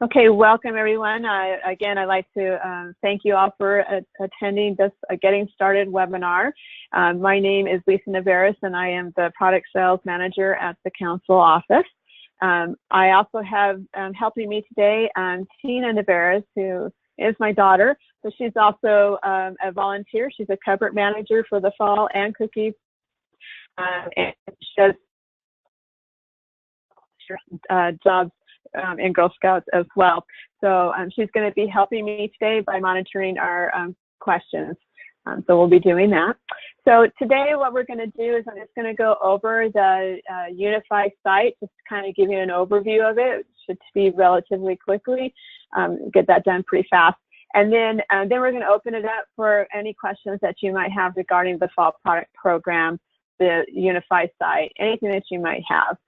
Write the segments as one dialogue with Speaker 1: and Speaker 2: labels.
Speaker 1: Okay, welcome everyone. Again, I'd like to thank you all for attending this Getting Started webinar. My name is Lisa Navarez and I am the Product Sales Manager at the Council office. I also have helping me today Tina Navarez, who is my daughter. So she's also a volunteer. She's a cupboard manager for the fall and cookie. And she does jobs in Girl Scouts as well. So she's going to be helping me today by monitoring our questions. So we'll be doing that. So today what we're going to do is I'm just going to go over the Unify site, just to kind of give you an overview of it. It should be relatively quickly, get that done pretty fast. And then we're going to open it up for any questions that you might have regarding the fall product program, the Unify site, anything that you might have.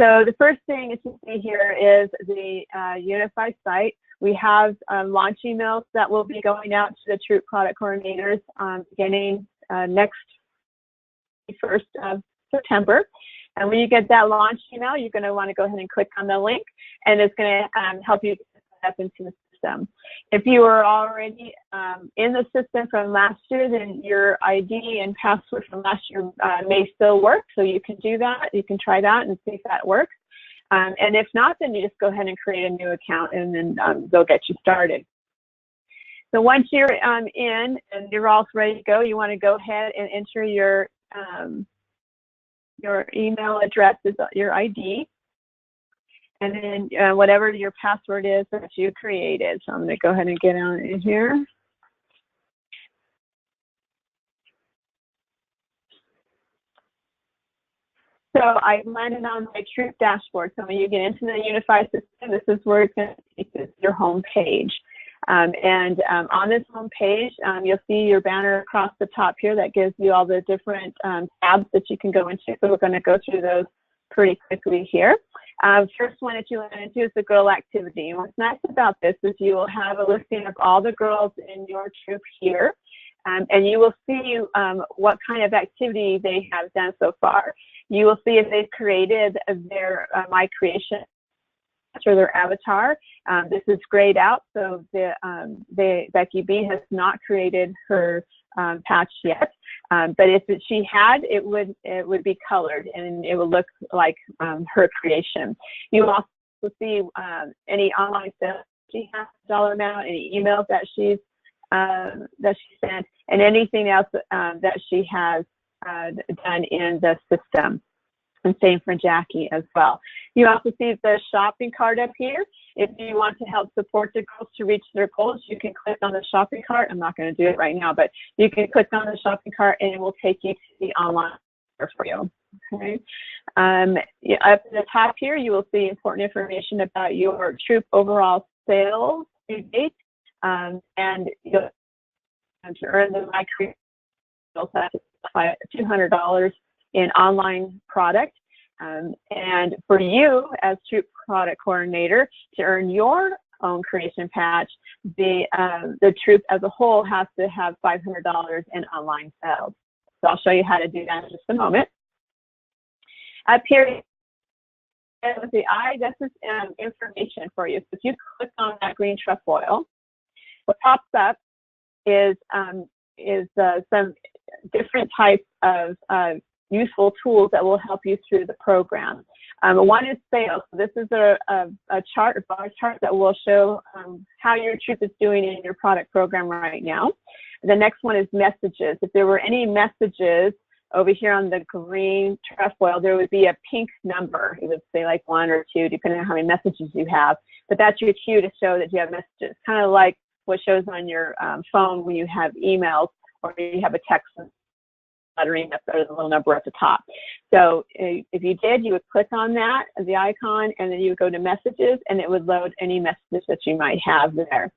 Speaker 1: So the first thing that you see here is the Unify site. We have launch emails that will be going out to the Troop product coordinators beginning next 1st of September. And when you get that launch email, you're going to want to go ahead and click on the link, and it's going to help you get set up into the system. If you are already in the system from last year, then your ID and password from last year may still work. So you can do that. You can try that and see if that works. And if not, then you just go ahead and create a new account, and then they'll get you started. So once you're in and you're all ready to go, you want to go ahead and enter your email address is your ID. And then whatever your password is that you created. So I'm going to go ahead and get on in here. So I landed on my Troop dashboard. So when you get into the Unify system, this is where it's going to take you to your home page. On this home page, you'll see your banner across the top here that gives you all the different tabs that you can go into. So we're going to go through those pretty quickly here. First one that you want to do is the girl activity. And what's nice about this is you will have a listing of all the girls in your troop here, and you will see what kind of activity they have done so far. You will see if they've created their My Creation or their avatar. This is grayed out, so Becky B has not created her patch yet. But if she had, it would be colored and it would look like her creation. You will also see any online sales she has, dollar amount, any emails that she sent, and anything else that she has done in the system. And same for Jackie as well. You also see the shopping cart up here. If you want to help support the girls to reach their goals, you can click on the shopping cart. I'm not going to do it right now, but you can click on the shopping cart and it will take you to the online for you. Okay. Up at the top here, you will see important information about your troop overall sales to date, and you'll to earn the My Creation, you'll have to apply $200 in online product. And for you as Troop Product Coordinator to earn your own creation patch, the troop as a whole has to have $500 in online sales. So I'll show you how to do that in just a moment. Up here with the eye, this is information for you. So if you click on that green trefoil, what pops up is some different types of useful tools that will help you through the program. One is sales. This is a chart, a bar chart that will show how your troop is doing in your product program right now. The next one is messages. If there were any messages over here on the green trefoil, there would be a pink number. It would say like 1 or 2, depending on how many messages you have. But that's your cue to show that you have messages, kind of like what shows on your phone when you have emails or you have a text lettering, there's a little number at the top. So if you did, you would click on that, the icon, and then you would go to messages, and it would load any messages that you might have there.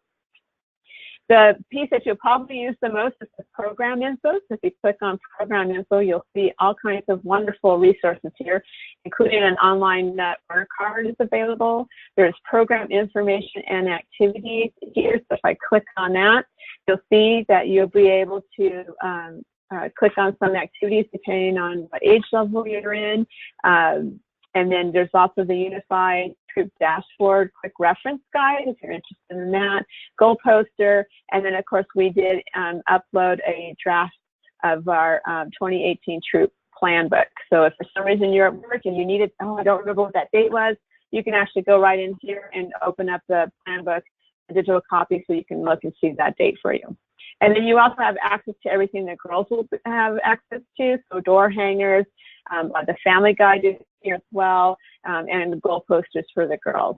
Speaker 1: The piece that you'll probably use the most is the program info. So if you click on program info, you'll see all kinds of wonderful resources here, including an online order card is available. There's program information and activities here. So if I click on that, you'll see that you'll be able to click on some activities depending on what age level you're in. And then there's also the Unified Troop Dashboard Quick Reference Guide, if you're interested in that, goal poster, and then of course we did upload a draft of our 2018 Troop Plan Book. So if for some reason you're at work and you need it, oh, I don't remember what that date was, you can actually go right in here and open up the plan book, a digital copy, so you can look and see that date for you. And then you also have access to everything that girls will have access to, so door hangers, the family guide is here as well, and the goal posters for the girls.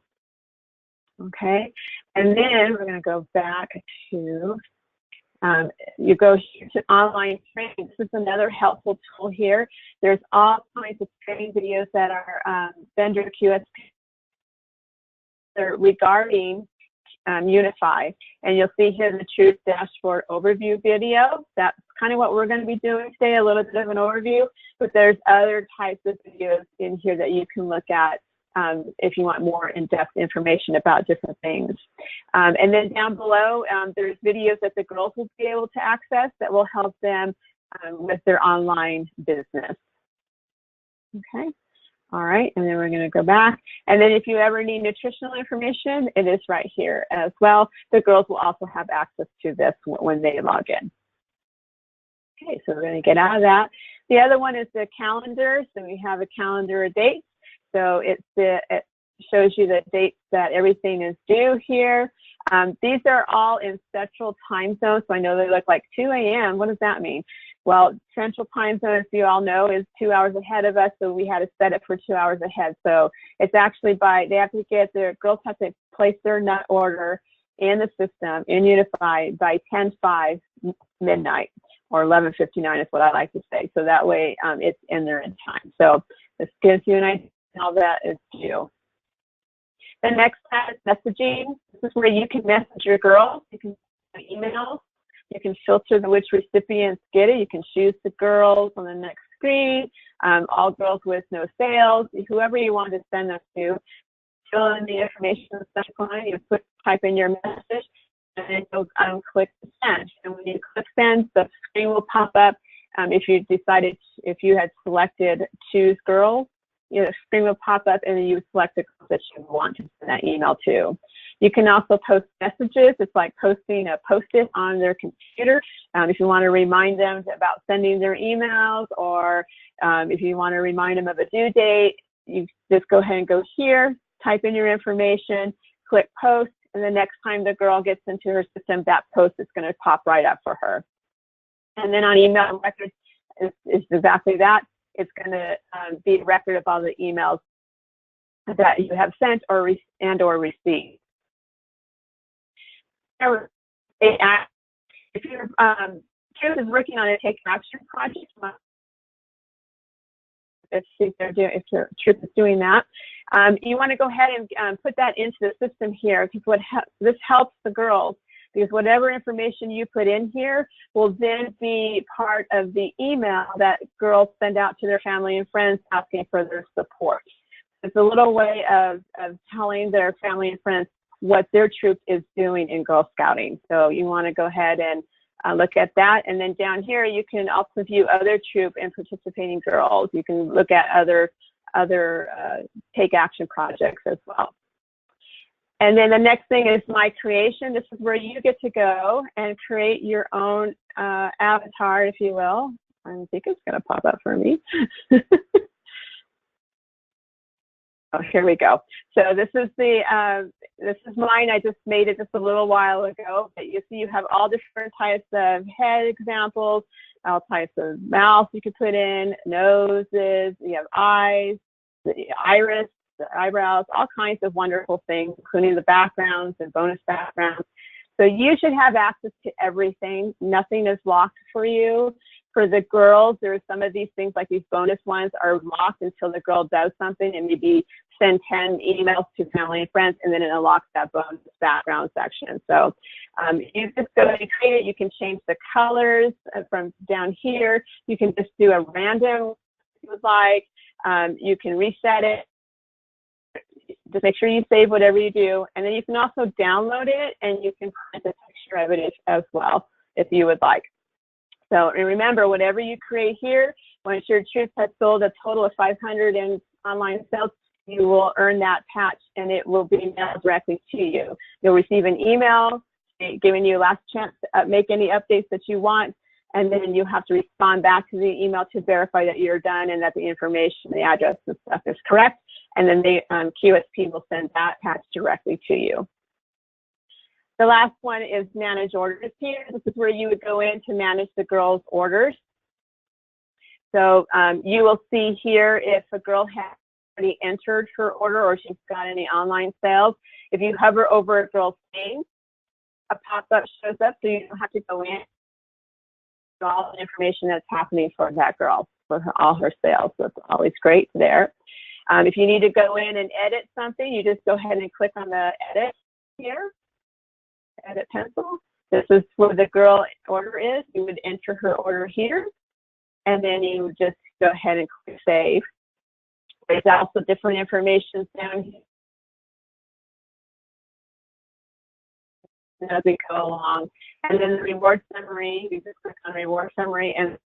Speaker 1: Okay, and then we're going to go back to, you go here to online training. This is another helpful tool here. There's all kinds of training videos that are vendor QSP regarding Unify, and you'll see here the Troop Dashboard overview video. That's kind of what we're going to be doing today, a little bit of an overview, but there's other types of videos in here that you can look at if you want more in-depth information about different things. And then down below, there's videos that the girls will be able to access that will help them with their online business. Okay. All right, and then we're going to go back. And then if you ever need nutritional information, it is right here as well. The girls will also have access to this when they log in. Okay, so we're going to get out of that. The other one is the calendar. So we have a calendar of dates. So it shows you the dates that everything is due here. These are all in Central Time Zone, so I know they look like 2 a.m. What does that mean? Well, Central Time Zone, as you all know, is 2 hours ahead of us, so we had to set it for 2 hours ahead. So it's actually they have to get girls have to place their nut order in the system, in Unify, by 10:05 midnight, or 11:59 is what I like to say. So that way it's in there in time. So this gives you an idea how that is due. The next tab is messaging. This is where you can message your girls. You can send emails. You can filter which recipients get it. You can choose the girls on the next screen, all girls with no sales, whoever you want to send them to. Fill in the information in the subject line. You type in your message, and then you'll click send. And when you click send, the screen will pop up. If you had selected choose girls, the screen will pop up, and then you select the girls that you want to send that email to. You can also post messages. It's like posting a post-it on their computer. If you want to remind them about sending their emails, or if you want to remind them of a due date, you just go ahead and go here, type in your information, click post, and the next time the girl gets into her system, that post is going to pop right up for her. And then on email records, it's exactly that. It's going to be a record of all the emails that you have sent or received. If your Troop is working on a Take Action project, if your Troop is doing that, you want to go ahead and put that into the system here, because this helps the girls, because whatever information you put in here will then be part of the email that girls send out to their family and friends asking for their support. It's a little way of telling their family and friends what their troop is doing in Girl Scouting. So you want to go ahead and look at that. And then down here, you can also view other troop and participating girls. You can look at other Take Action projects as well. And then the next thing is My Creation. This is where you get to go and create your own avatar, if you will. I think it's going to pop up for me. Oh, here we go. So this is mine. I just made it just a little while ago. But you see, you have all different types of head examples, all types of mouth you could put in, noses. You have eyes, the iris, the eyebrows, all kinds of wonderful things, including the backgrounds and bonus backgrounds. So you should have access to everything. Nothing is locked for you. For the girls, there are some of these things, like these bonus ones, are locked until the girl does something, and maybe send 10 emails to family and friends, and then it unlocks that bonus background section. So you just go and create it. You can change the colors from down here. You can just do a random, if you would like. You can reset it. Just make sure you save whatever you do, and then you can also download it, and you can print a picture of it as well, if you would like. So remember, whatever you create here, once your troop has sold a total of 500 in online sales, you will earn that patch and it will be mailed directly to you. You'll receive an email giving you a last chance to make any updates that you want, and then you have to respond back to the email to verify that you're done and that the information, the address and stuff is correct, and then the QSP will send that patch directly to you. The last one is manage orders here. This is where you would go in to manage the girls' orders. So you will see here if a girl has already entered her order or she's got any online sales. If you hover over a girl's name, a pop-up shows up, so you don't have to go in. All the information that's happening for that girl, for all her sales. So it's always great there. If you need to go in and edit something, you just go ahead and click on the edit here, edit pencil. This is where the girl order is. You would enter her order here, and then you would just go ahead and click save. There's also different information down here as we go along. And then the reward summary, you just click on reward summary and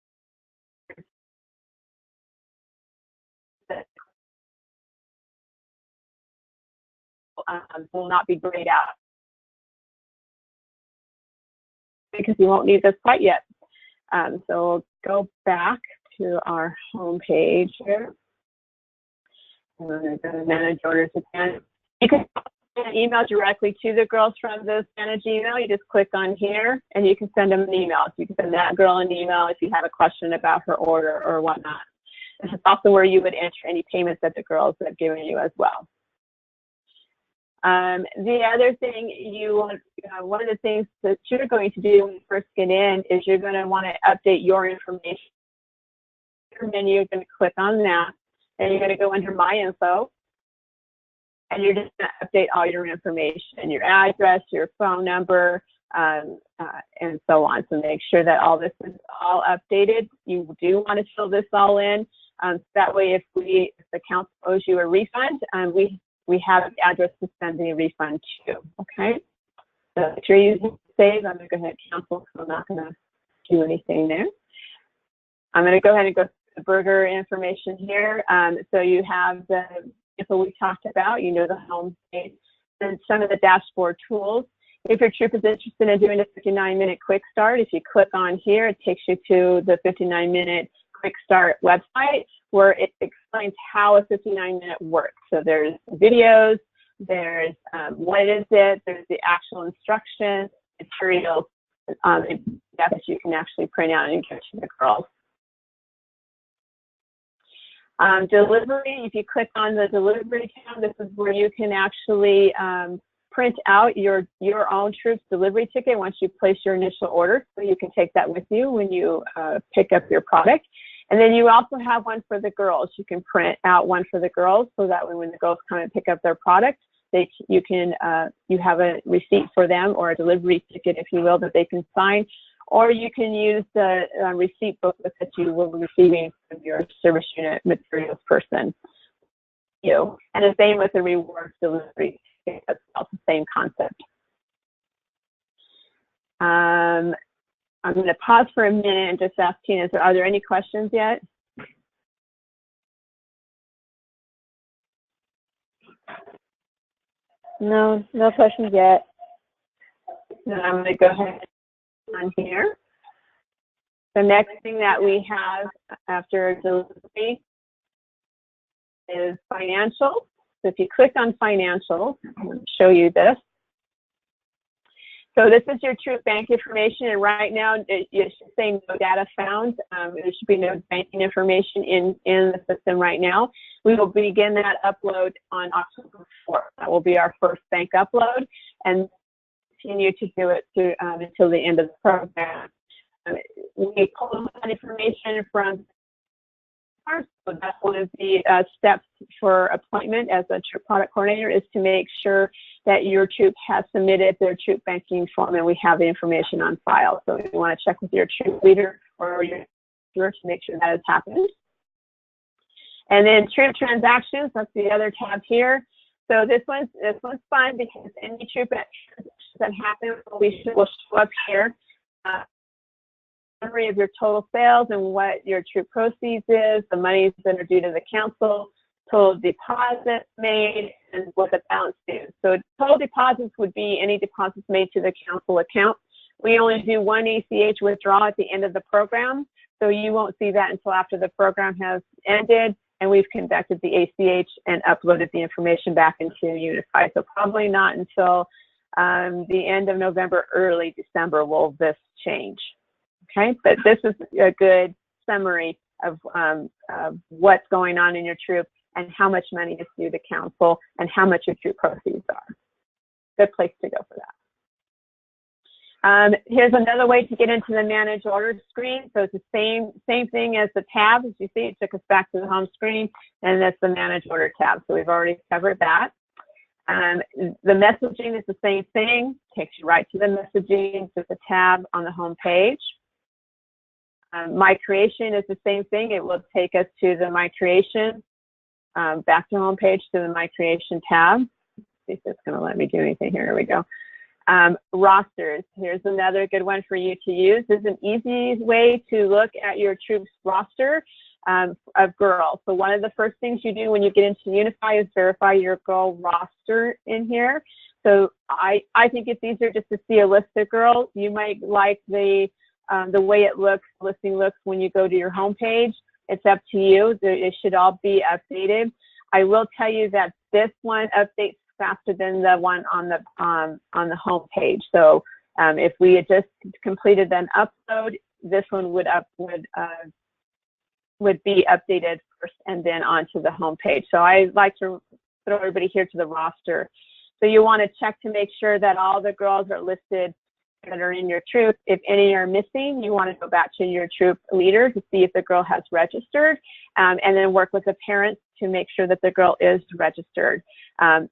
Speaker 1: will not be grayed out because you won't need this quite yet. So we'll go back to our home page here. I'm going to go to manage orders again. You can send an email directly to the girls from this manage email. You just click on here and you can send them an email. So you can send that girl an email if you have a question about her order or whatnot. This is also where you would enter any payments that the girls have given you as well. The other thing one of the things that you're going to do when you first get in is you're going to want to update your information. Your menu, you're going to click on that, and you're going to go under My Info, and you're just going to update all your information, your address, your phone number, and so on. So make sure that all this is all updated. You do want to fill this all in. So that way, if the council owes you a refund, we have the address to send the refund to, okay? So if you're using Save, I'm going to go ahead and cancel, so I'm not going to do anything there. I'm going to go ahead and go to the burger information here. So you have the info we talked about, you know, the home page, and some of the dashboard tools. If your troop is interested in doing a 59-minute quick start, if you click on here, it takes you to the 59-minute quick start website where it explains how a 59-minute works. So there's videos, there's what is it, there's the actual instructions, materials that you can actually print out and give to the girls. Delivery, if you click on the delivery tab, this is where you can actually print out your own troops delivery ticket once you place your initial order, so you can take that with you when you pick up your product. And then you also have one for the girls. You can print out one for the girls so that when the girls come and pick up their product, you have a receipt for them, or a delivery ticket, if you will, that they can sign. Or you can use the receipt booklet that you will be receiving from your service unit materials person. And the same with the rewards delivery. It's also the same concept. I'm going to pause for a minute and just ask Tina, are there any questions yet? No questions yet. Then I'm going to go ahead on here. The next thing that we have after delivery is financial. So if you click on financial, I'm going to show you this. So this is your troop bank information, and right now it should say no data found. There should be no banking information in the system right now. We will begin that upload on October 4th. That will be our first bank upload, and continue to do it until the end of the program. We pull that information from ours, so that's one of the steps for appointment as a troop product coordinator, is to make sure that your troop has submitted their troop banking form and we have the information on file. So you want to check with your troop leader or your to make sure that has happened. And then troop transactions, that's the other tab here. So this one's fun because any troop that happen will show up here. Summary of your total sales and what your troop proceeds is, the monies that are due to the council, total deposits made, and what the balance due. So total deposits would be any deposits made to the council account. We only do one ACH withdrawal at the end of the program, so you won't see that until after the program has ended and we've conducted the ACH and uploaded the information back into Unifi. So probably not until the end of November, early December will this change. Okay, but this is a good summary of what's going on in your troop and how much money is due to council and how much your troop proceeds are. Good place to go for that. Here's another way to get into the manage orders screen. So it's the same thing as the tab. As you see, it took us back to the home screen, and that's the manage order tab. So we've already covered that. The messaging is the same thing. Takes you right to the messaging, to the tab on the home page. My creation is the same thing. It will take us to the my creation, back to home page to the my creation tab. Let's see if it's going to let me do anything here. Here we go. Rosters. Here's another good one for you to use. This is an easy way to look at your troops roster of girls. So one of the first things you do when you get into Unifi is verify your girl roster in here. So I think it's easier just to see a list of girls. You might like the way it looks, listing looks when you go to your home page. It's up to you. It should all be updated. I will tell you that this one updates faster than the one on the home page. So if we had just completed an upload, this one would be updated first and then onto the home page. So I like to throw everybody here to the roster. So you want to check to make sure that all the girls are listed that are in your troop. If any are missing, you want to go back to your troop leader to see if the girl has registered, and then work with the parents to make sure that the girl is registered.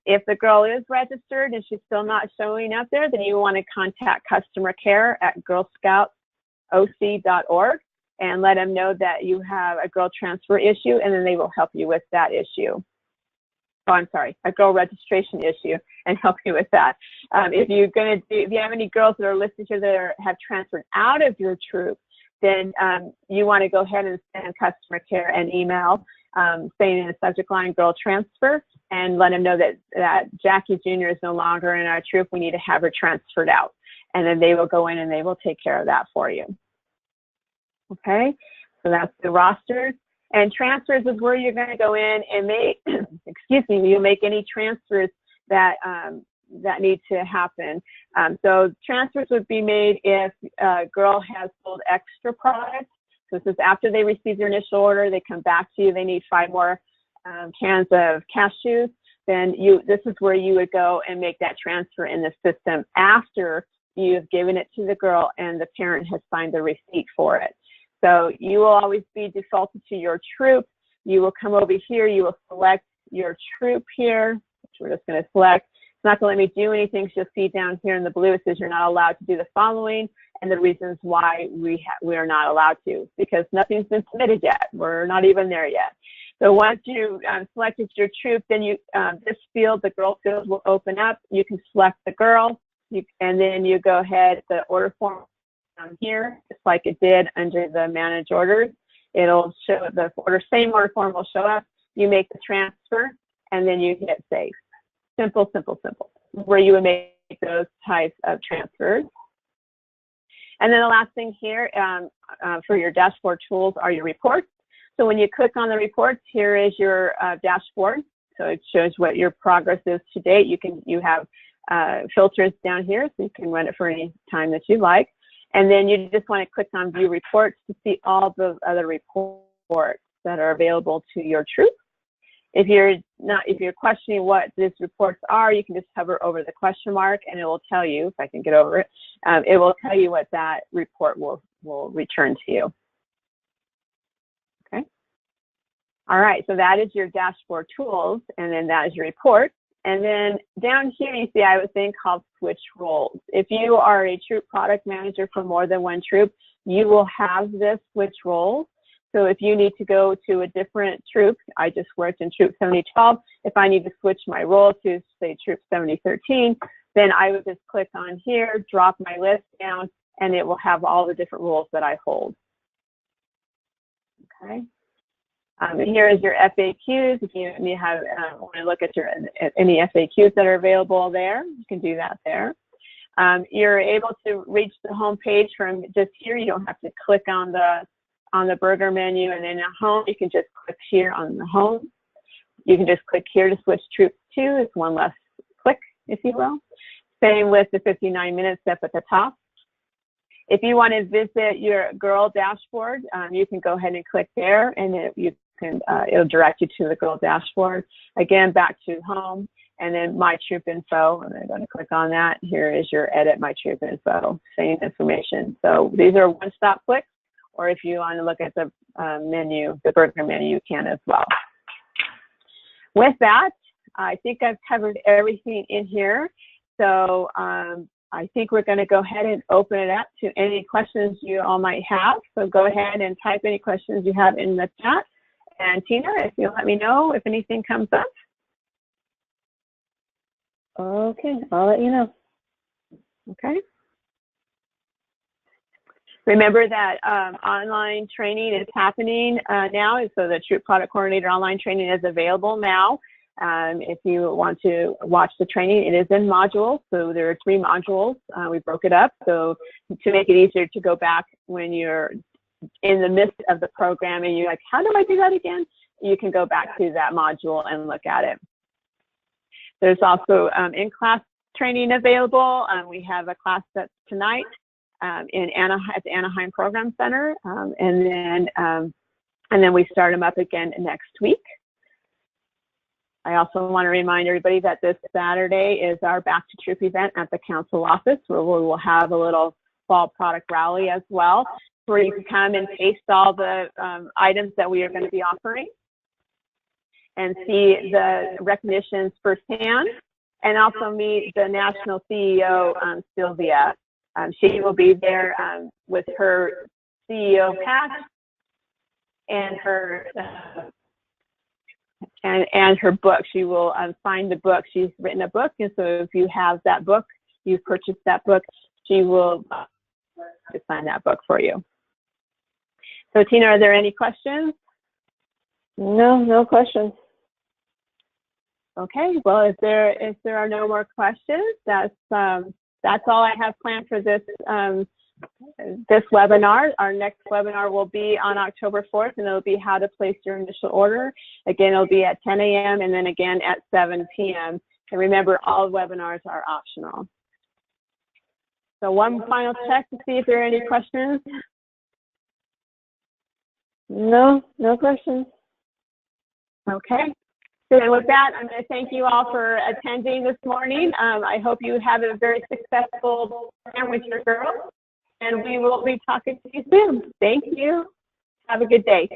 Speaker 1: If the girl is registered and she's still not showing up there, then you want to contact customer care at girlscoutsoc.org and let them know that you have a girl transfer issue, and then they will help you with that issue. Oh, I'm sorry, a girl registration issue, and help you with that. If you have any girls that are listed here that have transferred out of your troop, then you want to go ahead and send customer care an email saying in the subject line, girl transfer, and let them know that Jackie Jr. is no longer in our troop. We need to have her transferred out. And then they will go in and they will take care of that for you. Okay, so that's the rosters. And transfers is where you're going to go in and make, excuse me, you make any transfers that that need to happen. So transfers would be made if a girl has sold extra products. So this is after they receive their initial order, they come back to you, they need 5 more cans of cashews. Then this is where you would go and make that transfer in the system after you've given it to the girl and the parent has signed the receipt for it. So you will always be defaulted to your troop. You will come over here, you will select your troop here, which we're just going to select. It's not going to let me do anything, so you'll see down here in the blue, it says you're not allowed to do the following, and the reasons why we are not allowed to, because nothing's been submitted yet. We're not even there yet. So once you selected your troop, then this field, the girl field, will open up. You can select the girl, and then you go ahead, the order form down here, just like it did under the manage orders. It'll show the same order form will show up. You make the transfer, and then you hit save. Simple, simple, simple. Where you would make those types of transfers. And then the last thing here for your dashboard tools are your reports. So when you click on the reports, here is your dashboard. So it shows what your progress is to date. You have filters down here, so you can run it for any time that you like. And then you just want to click on view reports to see all the other reports that are available to your troop. If you're questioning what these reports are, you can just hover over the question mark and it will tell you, if I can get over it, it will tell you what that report will return to you. Okay. All right, so that is your dashboard tools, and then that is your report. And then down here, you see I have a thing called switch roles. If you are a troop product manager for more than one troop, you will have this switch roles. So if you need to go to a different troop, I just worked in Troop 7012, if I need to switch my role to, say, Troop 7013, then I would just click on here, drop my list down, and it will have all the different roles that I hold. Okay. And here is your FAQs. If you want to look at any FAQs that are available there, you can do that there. You're able to reach the home page from just here. You don't have to click on the burger menu and then at home. You can just click here on the home. You can just click here to switch troops to. It's one less click, if you will. Same with the 59 minutes up at the top. If you want to visit your girl dashboard, you can go ahead and click there, and it'll direct you to the girl dashboard. Again, back to home, and then My Troop Info. And I'm going to click on that. Here is your Edit My Troop Info, same information. So these are one-stop clicks, or if you want to look at the menu, the burger menu, you can as well. With that, I think I've covered everything in here. So I think we're going to go ahead and open it up to any questions you all might have. So go ahead and type any questions you have in the chat. And Tina, if you'll let me know if anything comes up.
Speaker 2: Okay, I'll let you know.
Speaker 1: Okay. Remember that online training is happening now. So the Troop Product Coordinator online training is available now. If you want to watch the training, it is in modules. So there are 3 modules. We broke it up. So to make it easier to go back when you're in the midst of the program and you're like, how do I do that again? You can go back to that module and look at it. There's also in-class training available. We have a class that's tonight at the Anaheim Program Center. And then we start them up again next week. I also want to remind everybody that this Saturday is our Back to Troop event at the council office, where we will have a little fall product rally as well, where you can come and taste all the items that we are going to be offering and see the recognitions firsthand, and also meet the national CEO, Sylvia. She will be there with her CEO patch and her and her book. She will sign the book. She's written a book, and so if you have that book, you've purchased that book, she will sign that book for you. So Tina, are there any questions?
Speaker 2: No, no questions.
Speaker 1: Okay, well, if there are no more questions, that's all I have planned for this this webinar. Our next webinar will be on October 4th, and it'll be how to place your initial order. Again, it'll be at 10 a.m. and then again at 7 p.m. And remember, all webinars are optional. So one final check to see if there are any questions.
Speaker 2: No, no questions.
Speaker 1: Okay. So with that, I'm going to thank you all for attending this morning. I hope you have a very successful program with your girls, and we will be talking to you soon. Thank you. Have a good day.